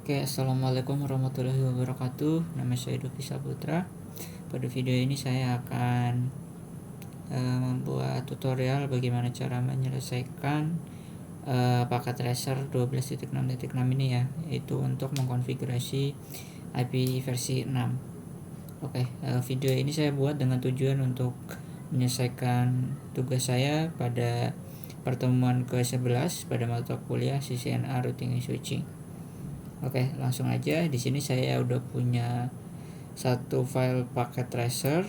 Oke, assalamualaikum warahmatullahi wabarakatuh. Nama saya Dovi Saputra. Pada video ini saya akan membuat tutorial bagaimana cara menyelesaikan paket tracer 12.6.6 ini ya, yaitu untuk mengkonfigurasi IP versi 6. Oke, video ini saya buat dengan tujuan untuk menyelesaikan tugas saya pada pertemuan ke-11 pada mata kuliah CCNA Routing and Switching. Oke, langsung aja. Di sini saya udah punya satu file paket tracer.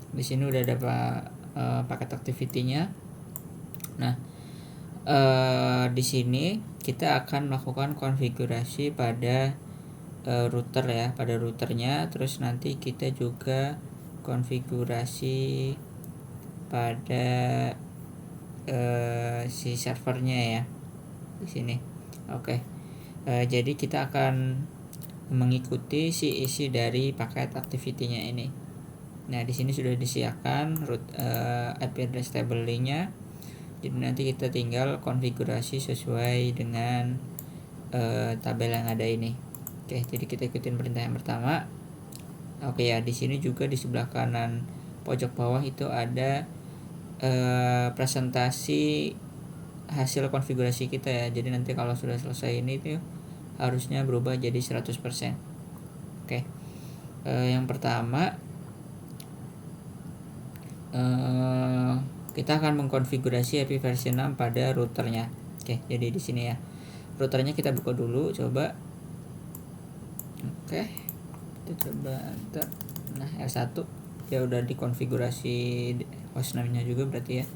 Di sini udah ada paket activity-nya. Nah, di sini kita akan melakukan konfigurasi pada router ya, pada routernya. Terus nanti kita juga konfigurasi pada si servernya ya, di sini. Oke. Jadi kita akan mengikuti si isi dari paket activity-nya ini. Nah, di sini sudah disiapkan root IP address table-nya. Jadi nanti kita tinggal konfigurasi sesuai dengan tabel yang ada ini. Oke, jadi kita ikutin perintah yang pertama. Oke ya, di sini juga di sebelah kanan pojok bawah itu ada presentasi hasil konfigurasi kita ya. Jadi nanti kalau sudah selesai ini tuh harusnya berubah jadi 100%. Oke. Yang pertama kita akan mengkonfigurasi IP versi 6 pada routernya. Oke, jadi di sini ya. Routernya kita buka dulu coba. Oke. Kita coba enter. Nah, R1 ya udah dikonfigurasi host namanya juga berarti ya.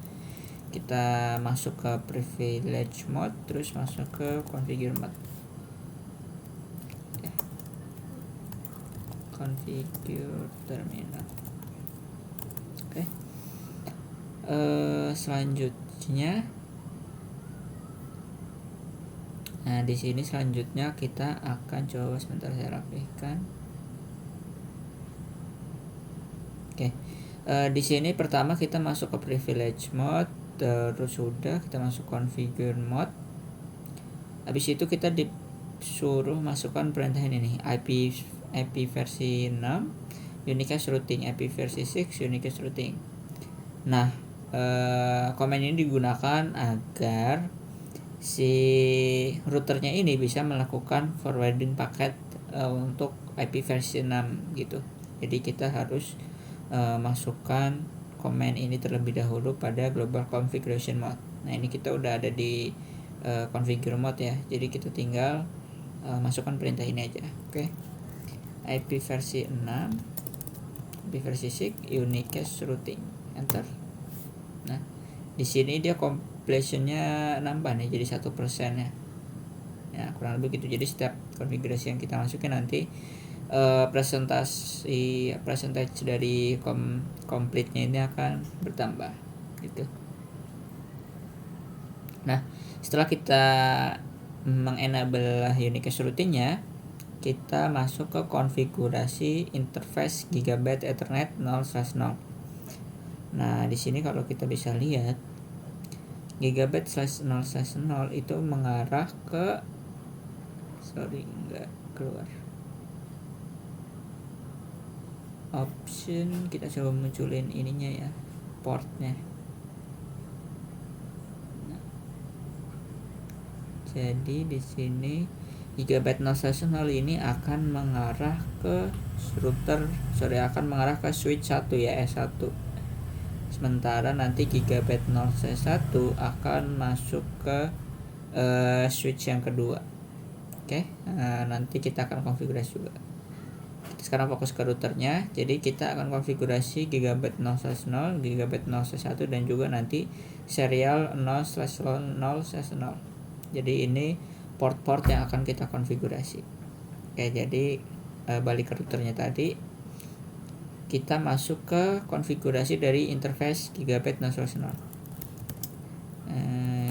Kita masuk ke privilege mode, terus masuk ke configure mode. Configure terminal. Oke. Selanjutnya, nah di sini selanjutnya kita akan coba sebentar saya rapihkan. Oke. Di sini pertama kita masuk ke privilege mode, terus sudah kita masuk configure mode. Habis itu kita disuruh masukkan perintah ini nih, IP versi 6, unicast routing, IP versi 6, unicast routing. Nah, komen ini digunakan agar si routernya ini bisa melakukan forwarding paket untuk IP versi 6 gitu. Jadi kita harus masukkan komen ini terlebih dahulu pada global configuration mode. Nah, ini kita udah ada di configure mode ya. Jadi kita tinggal masukkan perintah ini aja. Oke. IP versi 6, IP versi 6, unicast routing, enter. Nah, di sini dia completionnya nambah nih jadi 1% ya. Ya, kurang lebih gitu. Jadi setiap konfigurasi yang kita masukin nanti percentage dari complete-nya ini akan bertambah gitu. Nah, setelah kita mengenable unicast routing-nya, kita masuk ke konfigurasi interface Gigabit Ethernet 0/0. Nah, di sini kalau kita bisa lihat Gigabit 0/0 itu mengarah ke nggak keluar option. Kita coba munculin ininya ya, portnya. Nah, jadi di sini Gigabit 0/0 ini akan mengarah ke akan mengarah ke switch 1 ya, S1. Sementara nanti Gigabit 0/1 akan masuk ke switch yang kedua. Oke, nanti kita akan konfigurasi juga. Kita sekarang fokus ke routernya. Jadi kita akan konfigurasi Gigabit 0/0, Gigabit 0/1 dan juga nanti serial 0/0/0. Jadi ini port-port yang akan kita konfigurasi. Oke, jadi balik ke routernya tadi, kita masuk ke konfigurasi dari interface Gigabit 0/0.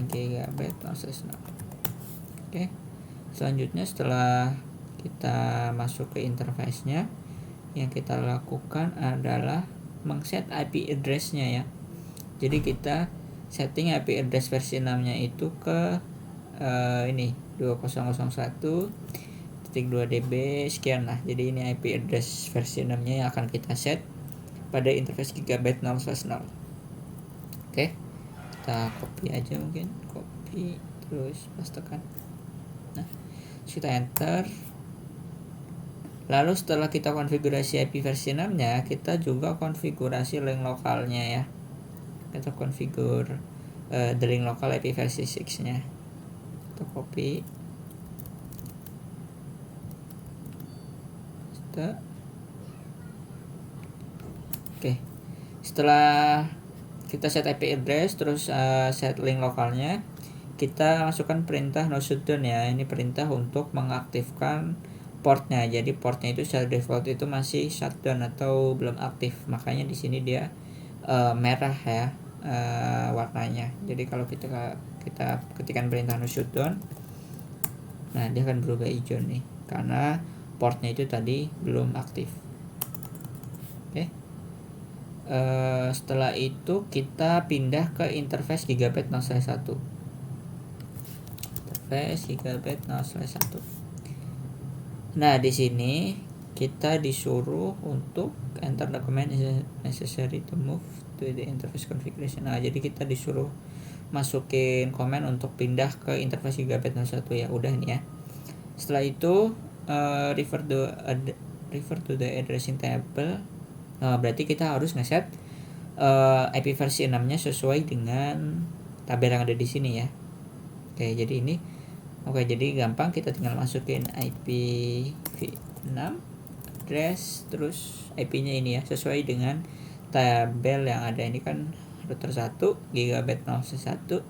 Gigabit 0/0. Oke. Selanjutnya setelah kita masuk ke interface-nya, yang kita lakukan adalah mengset IP address-nya ya. Jadi kita setting IP address versi 6-nya itu ke ini 2001 192.168.2 sekian lah. Jadi ini IP address versi 6 nya yang akan kita set pada interface gigabyte 0/0. Oke, kita copy aja, mungkin copy terus pastekan. Nah, kita enter. Lalu setelah kita konfigurasi IP versi 6 nya, kita juga konfigurasi link lokalnya ya. Kita configure the link lokal IP versi 6 nya. Kita copy. Oke, setelah kita set IP address terus set link lokalnya, kita masukkan perintah no shutdown ya. Ini perintah untuk mengaktifkan portnya. Jadi portnya itu secara default itu masih shutdown atau belum aktif, makanya di sini dia merah ya warnanya. Jadi kalau kita ketikkan perintah no shutdown, nah dia akan berubah hijau nih karena portnya itu tadi belum aktif. Oke. Setelah itu kita pindah ke interface gigabyte 0/1. Interface gigabyte 0/1. Nah, di sini kita disuruh untuk enter the command necessary to move to the interface configuration. Nah, jadi kita disuruh masukin komen untuk pindah ke interface gigabyte 01 ya. Udah nih ya. Setelah itu refer to the addressing table. Berarti kita harus ngeset IP versi 6 nya sesuai dengan tabel yang ada di sini ya. Oke, jadi ini jadi gampang, kita tinggal masukin IP v6 address terus IP-nya ini ya, sesuai dengan tabel yang ada. Ini kan router 1 gigabyte 0/1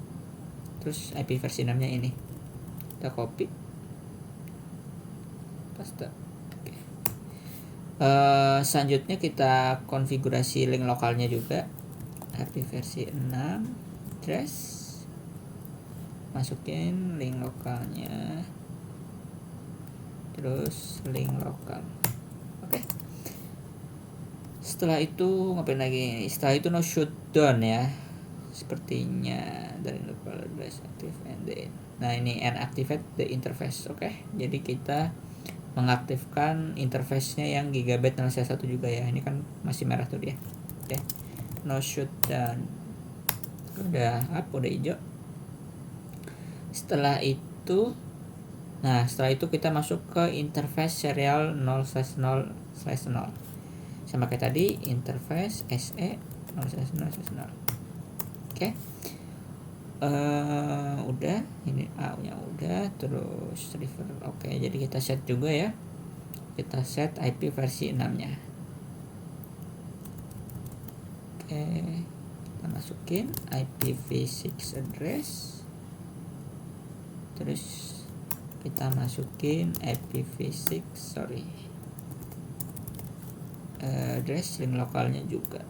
terus IP versi 6 nya ini. Kita copy paste. Selanjutnya kita konfigurasi link lokalnya juga, IP versi 6 address, masukin link lokalnya terus link lokal. Oke. Setelah itu ngapain lagi? Setelah itu no shutdown ya, sepertinya dari local address active and then. Nah, ini and activate the interface. Oke. Jadi kita mengaktifkan interface-nya yang gigabyte 0/1 juga ya. Ini kan masih merah tuh dia. Oke. No shutdown. Udah hijau. Setelah itu kita masuk ke interface serial 0/0/0. Sama kayak tadi, interface SE 0/0/0. Oke. Udah, ini A-nya udah, terus river. Oke, jadi kita set juga ya. Kita set IP versi 6-nya. Oke, kita masukin IPv6 address. Terus kita masukin IPv6, address link lokalnya juga.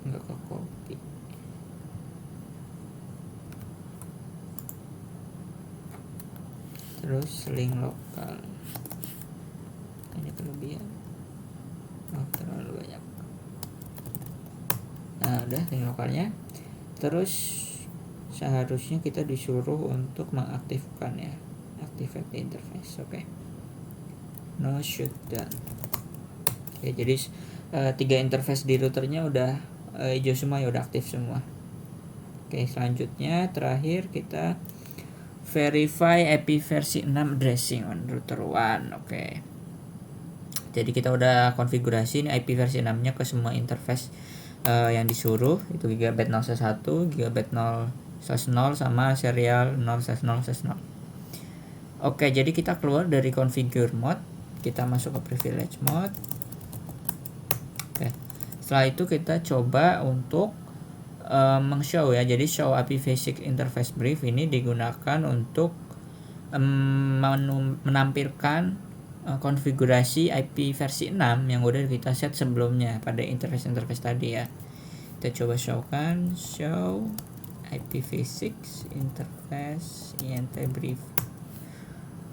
Nggak ke copy. Terus link lokal, ini kelebihan, terlalu banyak. Nah, udah link lokalnya. Terus seharusnya kita disuruh untuk mengaktifkan ya, activate the interface. Oke. No shutdown. Oke, jadi 3 interface di routernya udah hijau semua ya, udah aktif semua. Oke, selanjutnya terakhir kita verify IP versi 6 addressing on router 1. Oke. Jadi kita udah konfigurasi ini IP versi 6-nya ke semua interface yang disuruh, itu gigabyte 0/1, gigabyte 0/0 sama serial 0/0/0. Oke, jadi kita keluar dari configure mode, kita masuk ke privilege mode. Oke. Setelah itu kita coba untuk meng-show ya. Jadi show IPv6 interface brief ini digunakan untuk menampilkan konfigurasi IP versi 6 yang udah kita set sebelumnya pada interface tadi ya. Kita coba showkan, show IPv6 interface int brief.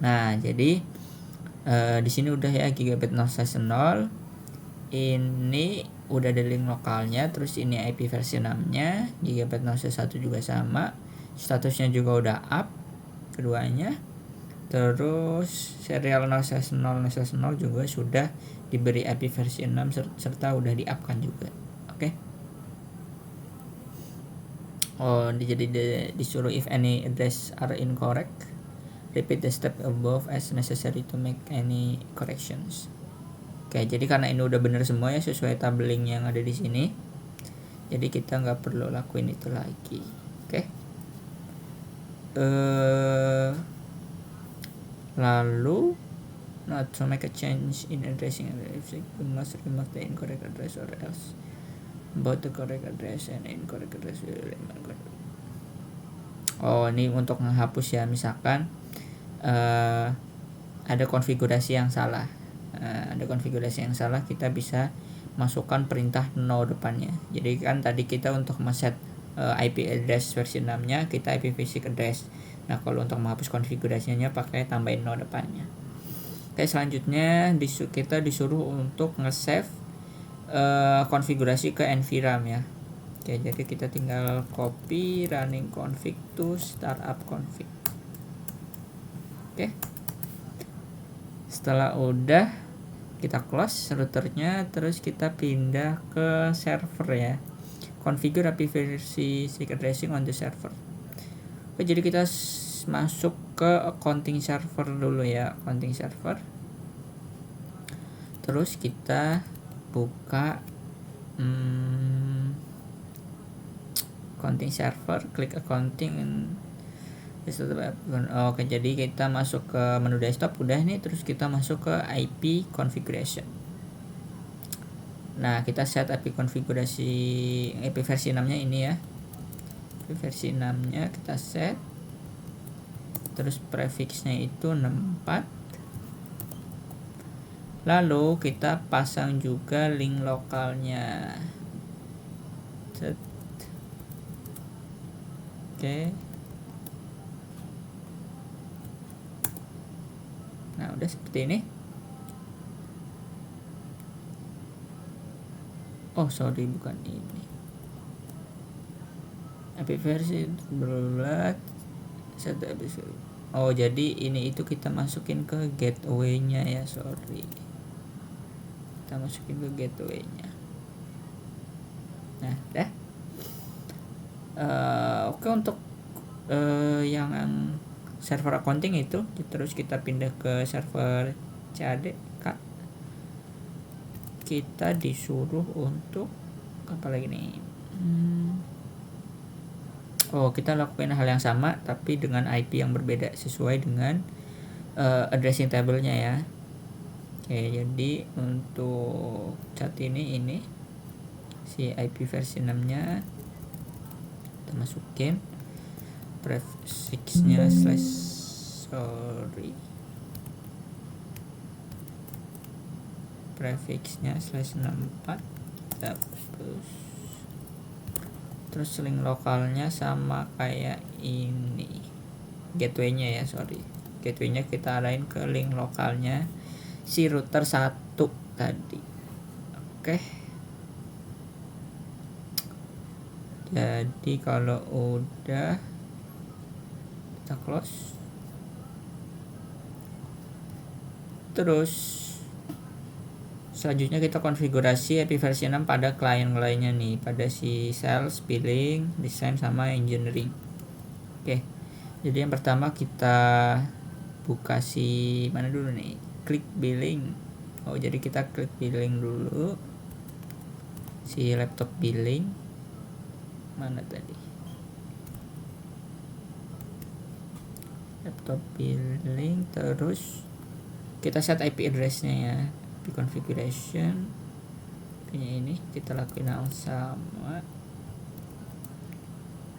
Nah, jadi di sini udah ya gigabyte 0/0. ini udah ada link lokalnya, terus ini IP versi 6-nya, gigabyte 011 juga sama, statusnya juga udah up keduanya, terus serial 010 juga sudah diberi IP versi 6 serta udah di up kan juga. Oke. Oh, jadi disuruh if any address are incorrect, repeat the step above as necessary to make any corrections. Oke, jadi karena ini udah bener semua ya sesuai tabling yang ada di sini, jadi kita nggak perlu lakuin itu lagi. Oke. Lalu not to make a change in addressing address, we must remove the incorrect address or else both the correct address and incorrect address will remain correct. Oh, ini untuk menghapus ya, misalkan ada konfigurasi yang salah. Kita bisa masukkan perintah no depannya. Jadi kan tadi kita untuk men-set IP address versi 6-nya kita IP basic address. Nah, kalau untuk menghapus konfigurasinya pakai tambahin no depannya. Oke, selanjutnya kita disuruh untuk nge-save konfigurasi ke nvram ya. Oke, jadi kita tinggal copy running config to startup config. Oke. Setelah udah kita close routernya, terus kita pindah ke server ya. Configure IP versi secret addressing on the server. Oke, jadi kita masuk ke accounting server dulu ya, accounting server. Terus kita buka accounting server, klik accounting. Oke, jadi kita masuk ke menu desktop udah nih, terus kita masuk ke IP configuration. Nah, kita set IP konfigurasi IP versi 6-nya ini ya. IP versi 6-nya kita set. Terus prefixnya itu 64. Lalu kita pasang juga link lokalnya. Set. Oke. Nah, udah seperti ini. Oh, sorry, bukan ini. IP versi berlat. Oh, jadi ini itu kita masukin ke gateway-nya ya, sorry. Kita masukin ke gateway-nya. Nah, dah. Oke, untuk yang server accounting itu terus kita pindah ke server CAD. Kita disuruh untuk apa lagi nih? Oh, kita lakukan hal yang sama tapi dengan IP yang berbeda sesuai dengan addressing table-nya ya. Oke, jadi untuk saat ini si IP versi 6-nya kita masukin prefixnya prefixnya /64 kita terus link lokalnya sama kayak ini, gateway-nya ya, gateway-nya kita arahin ke link lokalnya si router 1 tadi. Oke. Jadi kalau udah kita close, terus selanjutnya kita konfigurasi IP versi 6 pada klien lainnya nih, pada si sales, billing, design, sama engineering. Oke, jadi yang pertama kita buka si mana dulu nih, klik billing. Oh, jadi kita klik billing dulu, si laptop billing mana tadi, laptop billing. Terus kita set IP address-nya ya, IP configuration punya ini kita lakuin hal sama.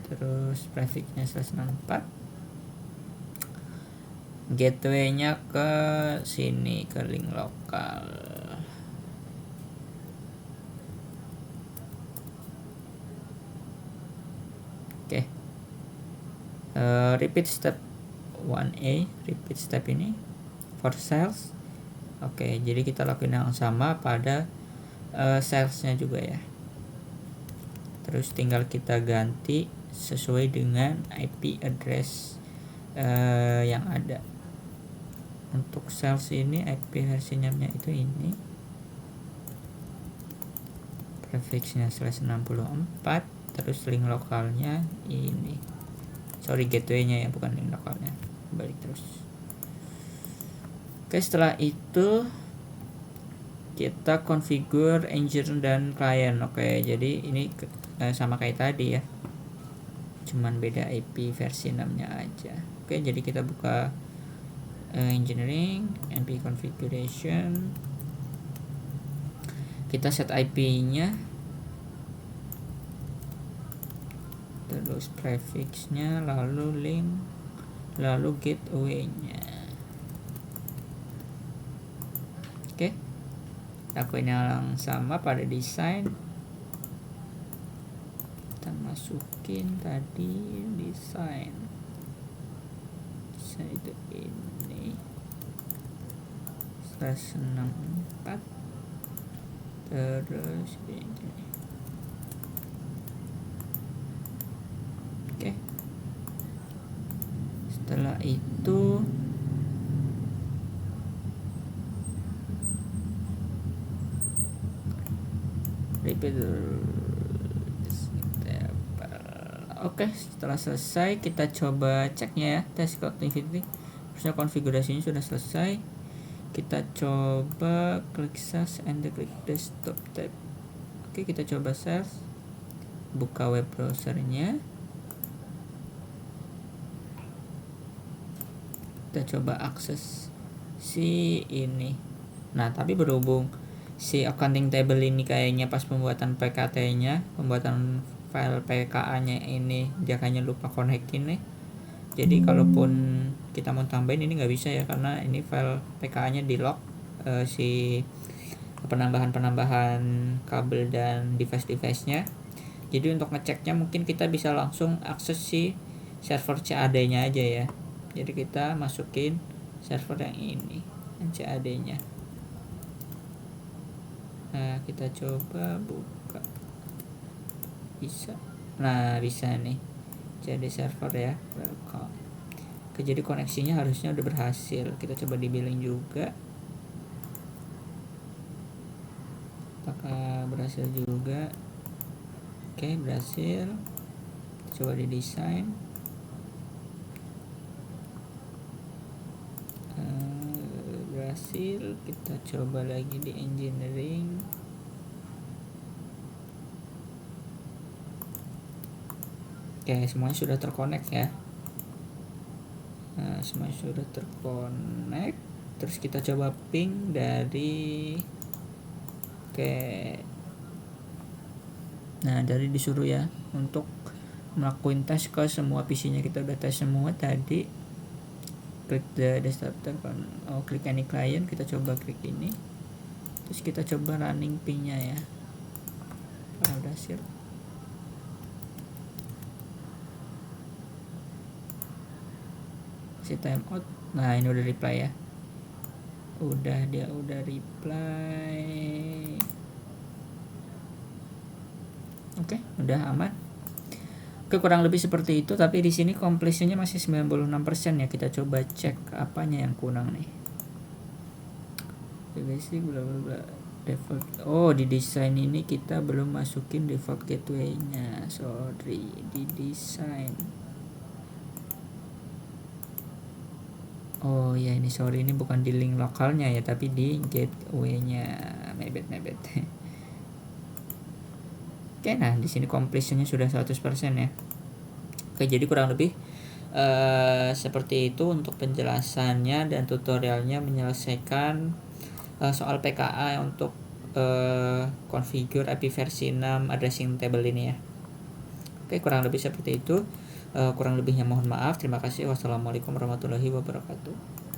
Terus prefixnya /64, gateway-nya ke sini, ke link lokal. Oke. Repeat step 1A, repeat step ini for sales. Oke, jadi kita lakuin yang sama pada salesnya juga ya. Terus tinggal kita ganti sesuai dengan IP address yang ada. Untuk sales ini IP versi namanya itu ini, prefixnya /64, terus link lokalnya ini, sorry gateway-nya ya, bukan link lokalnya. Balik terus. Oke, setelah itu kita configure engine dan client. Oke, jadi ini sama kayak tadi ya, cuman beda IP versi 6 nya aja. Oke, jadi kita buka engineering, np configuration, kita set IP nya, terus prefixnya, lalu link, lalu gateway nya. Oke, lakuin yang sama pada desain. Kita masukin tadi desain itu ini /64, terus ini. Oke, setelah itu repeat. Oke, setelah selesai kita coba ceknya ya, test connectivity. Terusnya konfigurasinya sudah selesai. Kita coba klik search and klik desktop tab. Oke, kita coba search, buka web browsernya, kita coba akses si ini. Nah, tapi berhubung si accounting table ini kayaknya pas pembuatan PKT-nya, pembuatan file PKA-nya ini dia kayaknya lupa konekin nih. Jadi kalaupun kita mau tambahin ini nggak bisa ya, karena ini file PKA-nya di lock si penambahan kabel dan device-nya. Jadi untuk ngeceknya mungkin kita bisa langsung akses si server CAD-nya aja ya. Jadi kita masukin server yang ini, CAD-nya. Nah, kita coba buka. Bisa. Nah, bisa nih. Jadi server ya. Welcome. Oke, jadi koneksinya harusnya udah berhasil. Kita coba di billing juga. Apakah berhasil juga? Oke, berhasil. Coba di desain. Berhasil. Kita coba lagi di engineering. Oke, semuanya sudah terkonek ya. Nah, semuanya sudah terkonek. Terus kita coba ping dari nah, dari disuruh ya untuk melakukan tes ke semua PC-nya. Kita udah tes semua tadi. Klik the desktop tab, klik any client, kita coba klik ini. Terus kita coba running ping-nya ya. Udah berhasil. Timeout. Nah, ini udah reply ya. Dia udah reply. Oke, udah aman. Oke, kurang lebih seperti itu, tapi di sini completion-nya masih 96% ya. Kita coba cek apanya yang kurang nih. Basic bla bla bla. Default. Oh, di desain ini kita belum masukin default gateway-nya. Sorry, di desain. Oh ya, ini sorry, ini bukan di link lokalnya ya, tapi di gateway-nya. Mebet. Oke, nah di sini completion-nya sudah 100% ya. Oke, jadi kurang lebih seperti itu untuk penjelasannya dan tutorialnya menyelesaikan soal PKA untuk configure IP versi 6 addressing table ini ya. Oke, kurang lebih seperti itu. Kurang lebihnya mohon maaf. Terima kasih. Wassalamualaikum warahmatullahi wabarakatuh.